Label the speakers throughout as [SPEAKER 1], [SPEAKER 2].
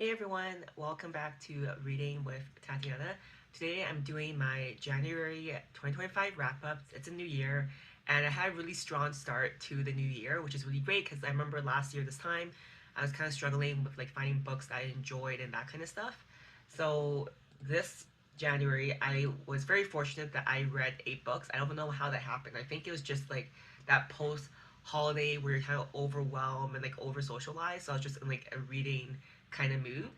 [SPEAKER 1] Hey everyone, welcome back to Reading with Tatiana. Today I'm doing my January 2025 wrap up. It's a new year, and I had a really strong start to the new year, which is really great because I remember last year this time I was kind of struggling with like finding books that I enjoyed and that kind of stuff. So this January I was very fortunate that I read 8 books. I don't know how that happened. I think it was just like that post holiday where you're kind of overwhelmed and like over socialized. So I was just in like a reading kind of mood.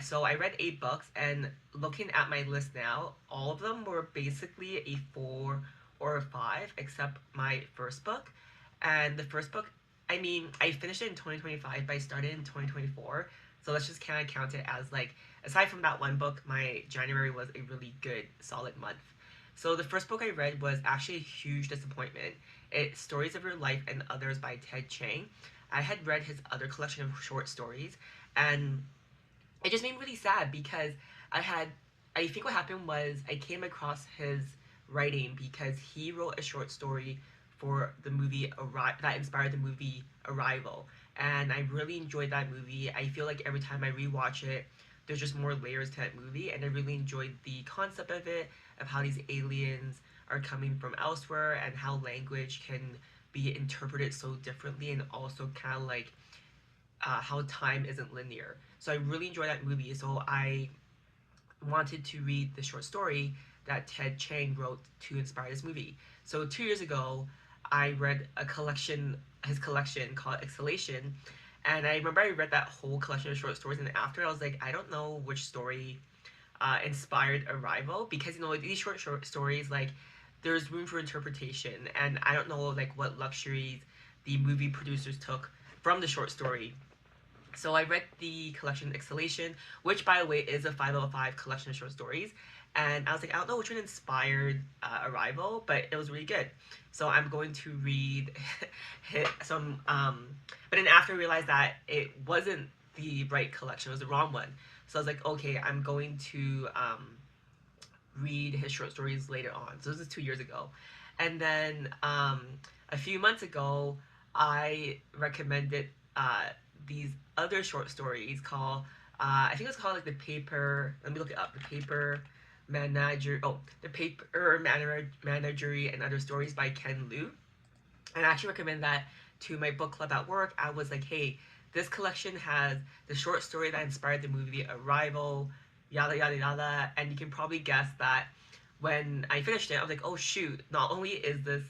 [SPEAKER 1] So I read 8 books, and looking at my list now, all of them were basically a 4 or a 5, except my first book. And the first book, I mean, I finished it in 2025, but I started in 2024. So let's just kind of count it as like, aside from that one book, my January was a really good, solid month. So the first book I read was actually a huge disappointment. It's Stories of Your Life and Others by Ted Chiang. I had read his other collection of short stories, and it just made me really sad because I had I think what happened was I came across his writing because he wrote a short story for the movie that inspired the movie Arrival, and I really enjoyed that movie. I feel like every time I rewatch it, there's just more layers to that movie, and I really enjoyed the concept of it, of how these aliens are coming from elsewhere and how language can be interpreted so differently, and also kind of like how time isn't linear. So I really enjoyed that movie. So I wanted to read the short story that Ted Chiang wrote to inspire this movie. So 2 years ago, I read his collection called Exhalation, and I remember I read that whole collection of short stories, and after I was like, I don't know which story inspired Arrival, because these short stories, like, there's room for interpretation, and I don't know like what luxuries the movie producers took from the short story. So I read the collection Exhalation, which by the way is a 505 collection of short stories. And I was like, I don't know which one inspired Arrival, but it was really good. So I'm going to read some. But then after I realized that it wasn't the right collection, it was the wrong one. So I was like, okay, I'm going to read his short stories later on. So this is 2 years ago. And then a few months ago, I recommended these other short stories called, I think it was called like the paper, let me look it up, the paper managery and other stories by Ken Liu. And I actually recommend that to my book club at work. I was like, hey, this collection has the short story that inspired the movie Arrival, yada yada yada. And you can probably guess that when I finished it, I was like, oh shoot, not only is this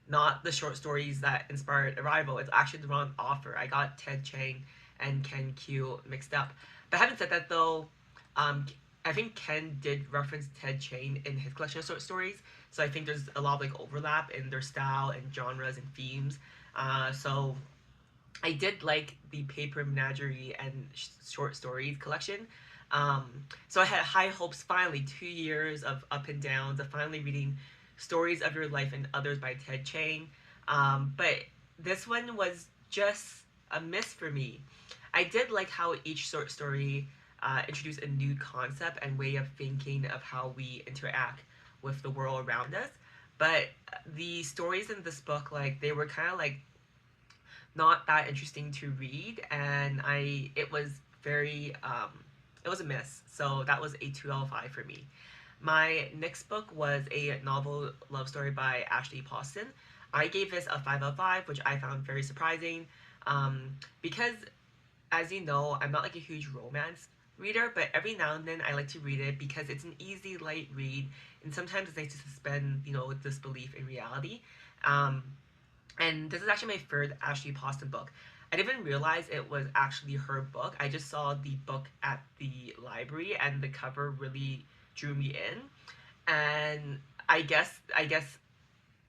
[SPEAKER 1] not the short stories that inspired Arrival, it's actually the wrong author. I got Ted Chiang and Ken Q mixed up. But having said that though, um, I think Ken did reference Ted Chiang in his collection of short stories, so I think there's a lot of like overlap in their style and genres and themes. So I did like the Paper Menagerie and short stories collection. So I had high hopes. Finally, 2 years of up and downs of finally reading Stories of Your Life and Others by Ted Chiang. But this one was just a miss for me. I did like how each short story introduced a new concept and way of thinking of how we interact with the world around us. But the stories in this book, like, they were kind of like not that interesting to read, and it was very it was a miss. So that was a 2 out of 5 for me. My next book was a novel love story by Ashley Poston. I gave this a 5 out of 5, which I found very surprising, because as you know, I'm not like a huge romance reader, but every now and then I like to read it because it's an easy, light read, and sometimes it's nice to suspend, disbelief in reality. Um, and this is actually my third Ashley Poston book. I didn't even realize it was actually her book. I just saw the book at the library, and the cover really drew me in. And I guess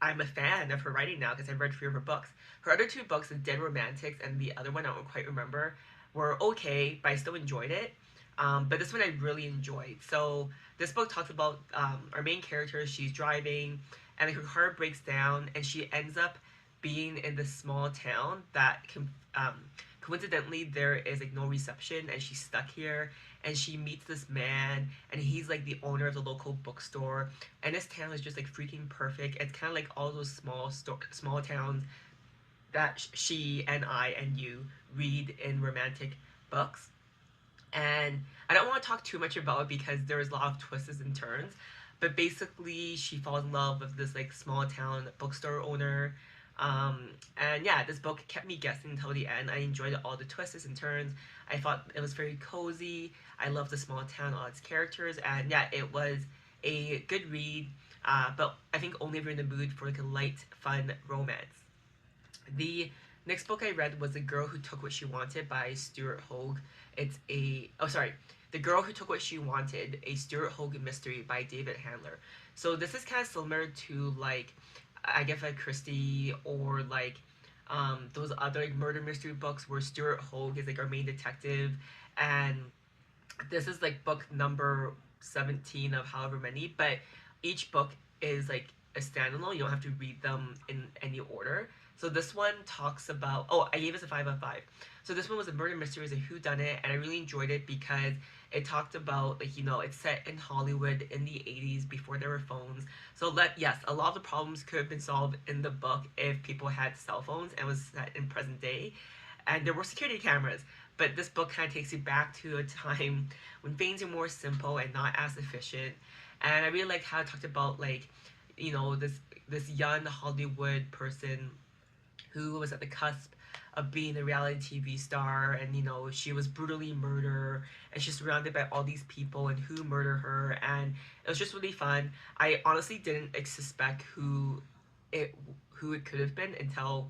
[SPEAKER 1] I'm a fan of her writing now because I've read 3 of her books. Her other 2 books, The Dead Romantics and the other one I don't quite remember, were okay, but I still enjoyed it. But this one I really enjoyed. So this book talks about our main character. She's driving, and like, her car breaks down, and she ends up being in this small town that coincidentally there is like no reception, and she's stuck here. And she meets this man, and he's like the owner of the local bookstore, and this town is just like freaking perfect. It's kind of like all those small towns that she and I and you read in romantic books. And I don't want to talk too much about it because there's a lot of twists and turns. But basically, she falls in love with this like small town bookstore owner. And yeah, this book kept me guessing until the end. I enjoyed all the twists and turns. I thought it was very cozy. I loved the small town, all its characters, and yeah, it was a good read. But I think only if you're in the mood for like a light, fun romance. The next book I read was The Girl Who Took What She Wanted by Stuart Hogue. It's a, oh sorry, The Girl Who Took What She Wanted, a Stuart Hogue mystery by David Handler. So this is kind of similar to like, I guess like Christie or like those other like murder mystery books where Stuart Hogue is like our main detective, and this is like book number 17 of however many, but each book is like a standalone. You don't have to read them in any order. So this one talks about, oh, I gave this a 5 out of 5. So this one was a murder mystery, it was a whodunit, and I really enjoyed it because it talked about like, it's set in Hollywood in the 80s before there were phones. So yes, a lot of the problems could have been solved in the book if people had cell phones and was set in present day, and there were security cameras. But this book kind of takes you back to a time when things are more simple and not as efficient. And I really like how it talked about like, this young Hollywood person who was at the cusp of being a reality TV star, and she was brutally murdered, and she's surrounded by all these people and who murder her, and it was just really fun. I honestly didn't suspect it who it could have been until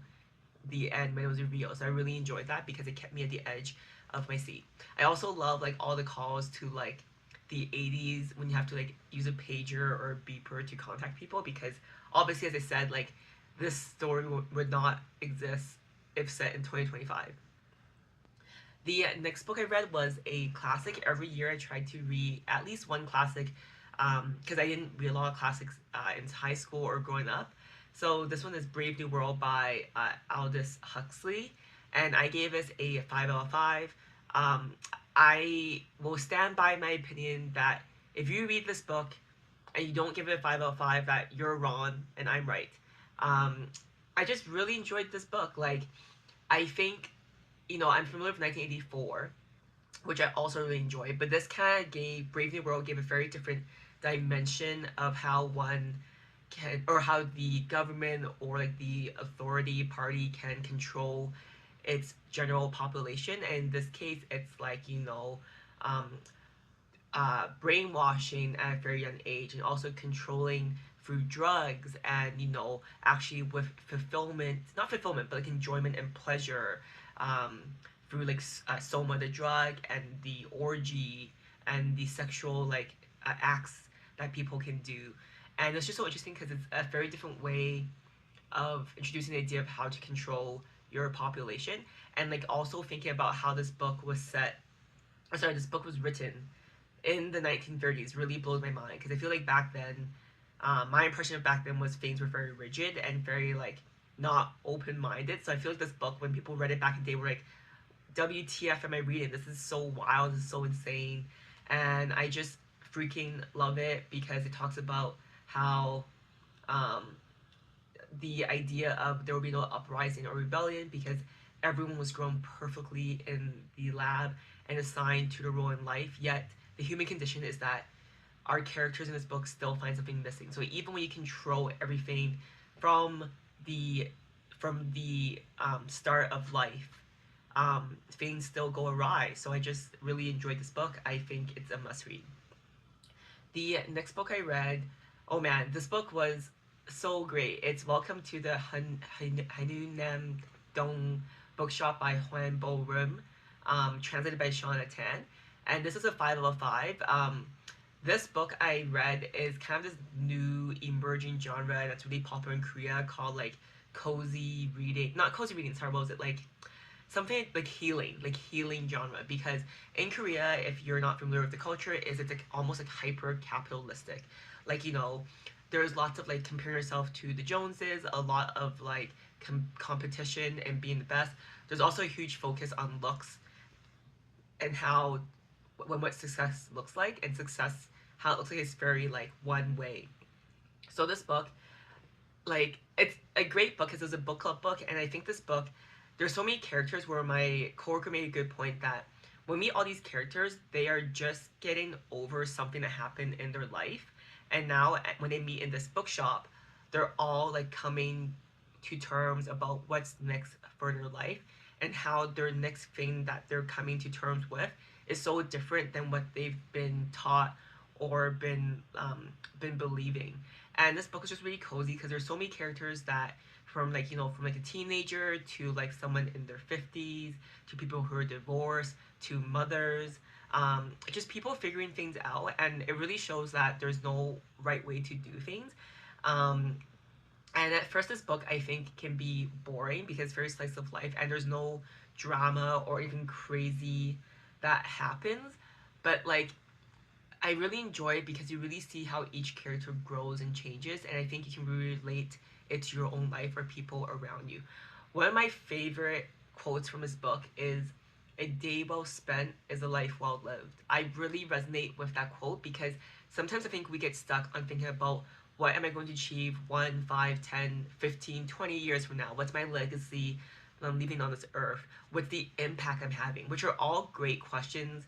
[SPEAKER 1] the end when it was revealed. So I really enjoyed that because it kept me at the edge of my seat. I also love like all the calls to like the 80s when you have to like use a pager or a beeper to contact people, because obviously, as I said, like this story would not exist if set in 2025. The next book I read was a classic. Every year I tried to read at least one classic because I didn't read a lot of classics in high school or growing up. So this one is Brave New World by Aldous Huxley, and I gave this a 5 out of 5. Um, I will stand by my opinion that if you read this book and you don't give it a 5 out of 5, that you're wrong and I'm right. Um, I just really enjoyed this book. Like, I think, I'm familiar with 1984, which I also really enjoyed, but this kind of gave Brave New World gave a very different dimension of how one can, or how the government or like the authority party can control its general population. And in this case, it's like, um, brainwashing at a very young age, and also controlling through drugs, and actually with fulfillment, not fulfillment, but like enjoyment and pleasure, um, through like soma the drug and the orgy and the sexual like acts that people can do. And it's just so interesting because it's a very different way of introducing the idea of how to control your population, and like also thinking about how this book was set, or sorry, this book was written in the 1930s really blows my mind, because I feel like back then, my impression of back then was things were very rigid and very like not open minded. So I feel like this book, when people read it back in the day, were like, "WTF am I reading? This is so wild. This is so insane," and I just freaking love it because it talks about how um, the idea of there will be no uprising or rebellion because everyone was grown perfectly in the lab and assigned to the role in life. Yet the human condition is that our characters in this book still find something missing. So even when you control everything from the start of life, things still go awry. So I just really enjoyed this book. I think it's a must read. The next book I read, oh man, this book was so great. It's Welcome to the Hyunam-Dong Bookshop by Hwang Bo-Reum, translated by Shanna. And this is a 5 out of 5. This book I read is kind of this new emerging genre that's really popular in Korea called like cozy reading. Not cozy reading, sorry, what was it? Like something like healing genre, because in Korea, if you're not familiar with the culture, is it's like almost like hyper capitalistic. Like, there's lots of like comparing yourself to the Joneses, a lot of like competition and being the best. There's also a huge focus on looks and how what success looks like, and success how it looks like it's very like one way. So this book, like, it's a great book because it's a book club book, and I think this book, there's so many characters where my coworker made a good point that when we meet all these characters, they are just getting over something that happened in their life, and now when they meet in this bookshop, they're all like coming to terms about what's next for their life, and how their next thing that they're coming to terms with is so different than what they've been taught or been believing. And this book is just really cozy because there's so many characters that, from like, from like a teenager to like someone in their 50s, to people who are divorced, to mothers, just people figuring things out. And it really shows that there's no right way to do things. um, and at first, this book I think can be boring because it's very slice of life and there's no drama or even crazy that happens. But like, I really enjoy it because you really see how each character grows and changes, and I think you can really relate it to your own life or people around you. One of my favorite quotes from this book is, "A day well spent is a life well lived." I really resonate with that quote because sometimes I think we get stuck on thinking about, what am I going to achieve 1, 5, 10, 15, 20 years from now? What's my legacy when I'm leaving on this earth? What's the impact I'm having? Which are all great questions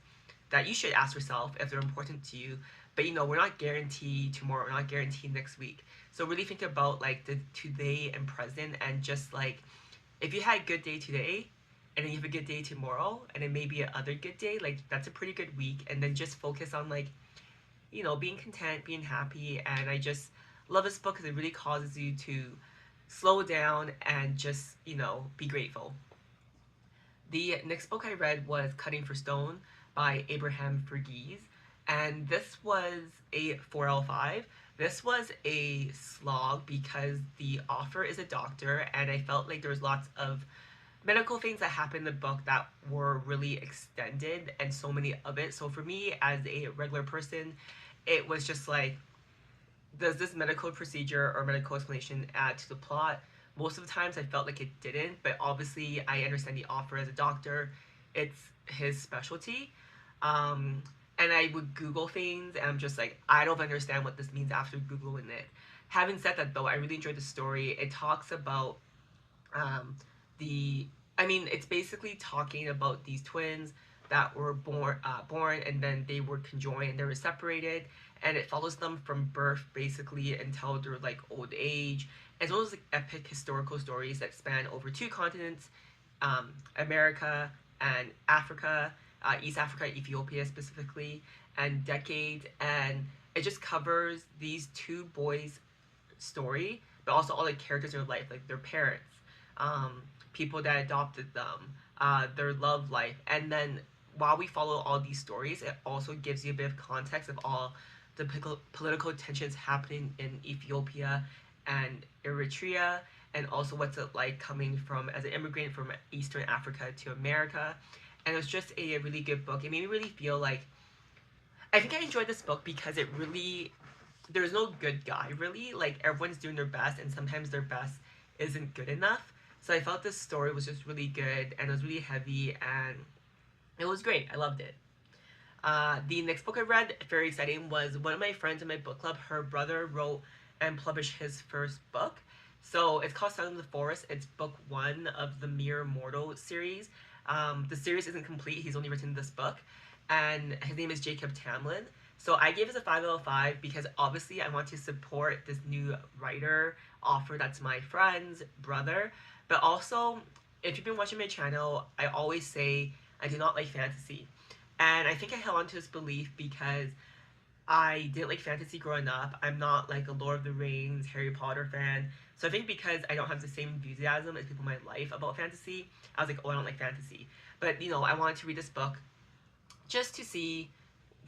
[SPEAKER 1] that you should ask yourself if they're important to you. But we're not guaranteed tomorrow, we're not guaranteed next week. So really think about like the today and present, and just like, if you had a good day today and then you have a good day tomorrow and then maybe another good day, like that's a pretty good week. And then just focus on like, being content, being happy. And I just love this book because it really causes you to slow down and just, be grateful. The next book I read was Cutting for Stone by Abraham Verghese, and this was a 4L5. This was a slog because the author is a doctor, and I felt like there was lots of medical things that happened in the book that were really extended, and so many of it. So for me, as a regular person, it was just like, does this medical procedure or medical explanation add to the plot? Most of the times I felt like it didn't, but obviously I understand the author as a doctor. It's his specialty. Um, and I would Google things, and I'm just like, I don't understand what this means after Googling it. Having said that, though, I really enjoyed the story. It talks about um, the, I mean, it's basically talking about these twins that were born and then they were conjoined and they were separated, and it follows them from birth basically until their like old age, as well as like epic historical stories that span over two continents, America and Africa, East Africa, Ethiopia specifically, and decades. And it just covers these two boys' story, but also all the characters in their life, like their parents, um, people that adopted them, their love life. And then while we follow all these stories, it also gives you a bit of context of all the political tensions happening in Ethiopia and Eritrea, and also what's it like coming from as an immigrant from Eastern Africa to America. And it was just a really good book. It made me really feel like, I think I enjoyed this book because it really, there's no good guy really. Like, everyone's doing their best, and sometimes their best isn't good enough. So I felt this story was just really good, and it was really heavy, and it was great. I loved it. The next book I read, very exciting, was one of my friends in my book club. Her brother wrote and published his first book. So it's called Sound of the Forest. It's book one of the Mere Mortal series. The series isn't complete. He's only written this book. And his name is Jacob Tamlin. So I gave it a 5 out of 5 because obviously I want to support this new writer, author that's my friend's brother. But also, if you've been watching my channel, I always say I do not like fantasy. And I think I held on to this belief because I didn't like fantasy growing up. I'm not like a Lord of the Rings, Harry Potter fan. So I think because I don't have the same enthusiasm as people in my life about fantasy, I was like, oh, I don't like fantasy. But I wanted to read this book just to see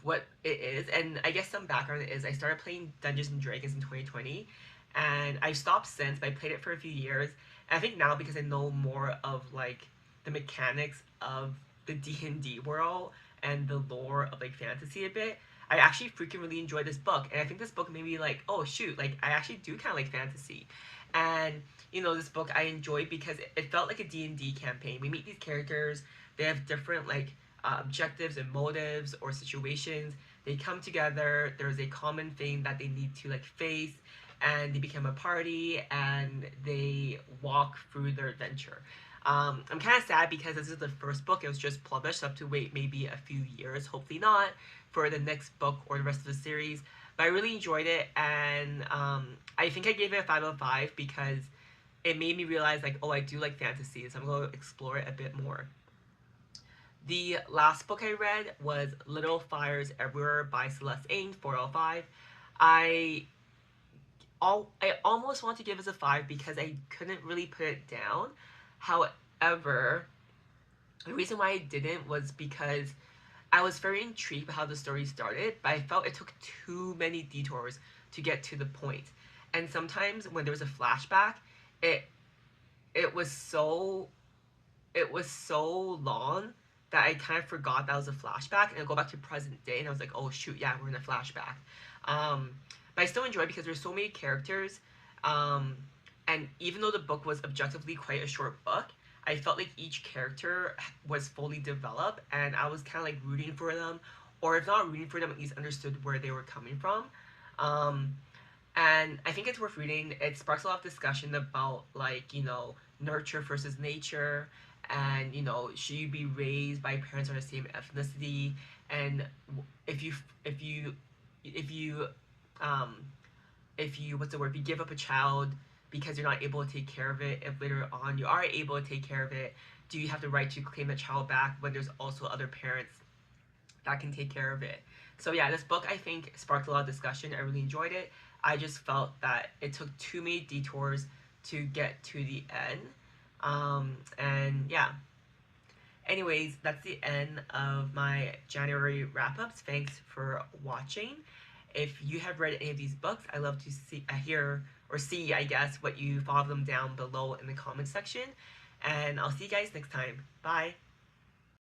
[SPEAKER 1] what it is. And I guess some background is I started playing Dungeons and Dragons in 2020, and I stopped since, but I played it for a few years. And I think now, because I know more of like the mechanics of the D&D world and the lore of like fantasy a bit, I actually freaking really enjoyed this book. And I think this book made me like, oh shoot, like I actually do kind of like fantasy. And this book I enjoyed because it felt like a D&D campaign. We meet these characters, they have different like objectives and motives or situations. They come together, there's a common thing that they need to like face, and they become a party and they walk through their adventure. I'm kind of sad because this is the first book. It was just published, so I have to wait maybe a few years, hopefully not, for the next book or the rest of the series. But I really enjoyed it, and I think I gave it a 5 out of 5 because it made me realize, like, oh, I do like fantasy, so I'm going to explore it a bit more. The last book I read was Little Fires Everywhere by Celeste Ng, 4 out of 5. I I almost want to give it a 5 because I couldn't really put it down. However, the reason why I didn't was because I was very intrigued by how the story started, but I felt it took too many detours to get to the point. And sometimes when there was a flashback, it it was so it was so long that I kind of forgot that was a flashback, and I go back to present day, and I was like, oh shoot, yeah, we're in a flashback. Um, but I still enjoy it because there's so many characters, um, and even though the book was objectively quite a short book, I felt like each character was fully developed, and I was kind of like rooting for them, or if not rooting for them, at least understood where they were coming from. Um, and I think it's worth reading. It sparks a lot of discussion about, like, nurture versus nature, and should you be raised by parents of the same ethnicity, and if you if you if you um if you what's the word if you give up a child because you're not able to take care of it, if later on you are able to take care of it, do you have the right to claim the child back when there's also other parents that can take care of it? So yeah, this book I think sparked a lot of discussion. I really enjoyed it. I just felt that it took too many detours to get to the end. And yeah. Anyways, that's the end of my January wrap ups. Thanks for watching. If you have read any of these books, I'd love to hear or see, I guess, what you thought of them down below in the comment section. And I'll see you guys next time. Bye.